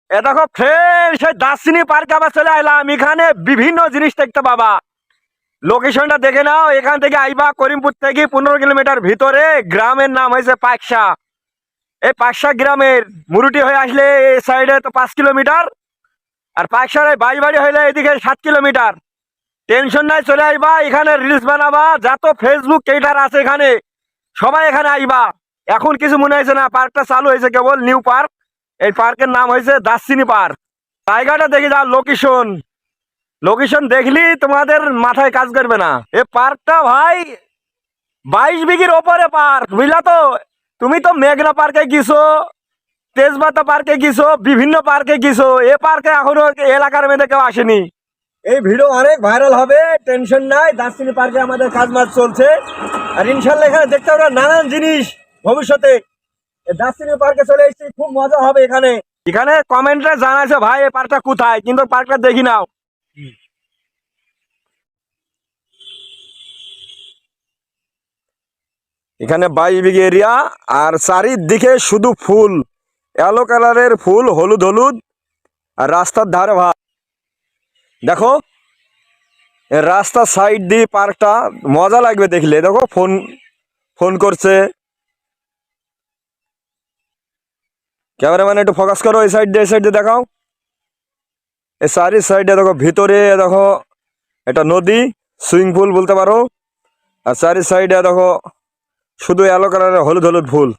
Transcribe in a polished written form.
এ দেখো ফের সেই দার্সিনি পার্কে আবার চলে আইলাম। এখানে বিভিন্ন জিনিস দেখতে পাবা। লোকেশনটা দেখে নাও। এখান থেকে আইবা করিমপুর থেকে 15 কিলোমিটার ভিতরে, গ্রামের নাম হয়েছে পাকশা। এই পাকশা গ্রামের মুরুটি হয়ে আসলে এই সাইডে তো 5 কিলোমিটার, আর পাকশার এই বাড়ি হইলে এদিকে 7 কিলোমিটার। টেনশন নাই, চলে আইবা। এখানে রিলস বানাবা, যত ফেসবুক ক্রিয়েটার আছে এখানে সবাই এখানে আইবা। এখন কিছু মনে হয়েছে না, পার্কটা চালু হয়েছে কেবল, নিউ পার্ক। এই পার্কের নাম হয়েছে দার্সিনি পার্ক। জায়গাটা দেখি যাও, লোকেশন লোকেশন দেখলি তোমাদের মাথায় কাজ করবে না। এ পার্কটা ভাই 22 বিঘির ওপরে পার্ক, বুঝলা তো। তুমি তো মেঘনা পার্কে গেছো, তেজবাতা পার্কে গেছো, বিভিন্ন পার্কে গেছো, এ পার্কে এখনো এলাকার মধ্যে কেউ আসেনি। এই ভিডিও অনেক ভাইরাল হবে, টেনশন নাই। দার্সিনি পার্কে আমাদের কাজ মাছ চলছে, আর ইনশাল্লাহ এখানে দেখতে পারো নানান জিনিস ভবিষ্যতে। দার্সিনি পার্কে চলে এসেছি, খুব মজা হবে এখানে। এখানে কমেন্টে জানাইছে ভাই এই পার্কটা কোথায়, কিন্তু পার্কটা দেখি নাও। এখানে 22 বিঘি এরিয়া, আর চারিদিকে শুধু ফুল, কালো কালারের ফুল, হলুদ হলুদ। আর রাস্তার ধারে ভাই দেখো, রাস্তার সাইড দিয়ে পার্কটা মজা লাগবে দেখলে। দেখো ফোন ফোন করছে ক্যামেরাম্যান, একটু ফোকাস করো। এই সাইড দিয়ে, এই সাইড দিয়ে দেখাও। এই চারি সাইডে দেখো, ভিতরে দেখো এটা নদী, সুইমিং পুল বলতে পারো। আর চারি সাইডে দেখো শুধু কালো কালারের হলুদ হলুদ ফুল।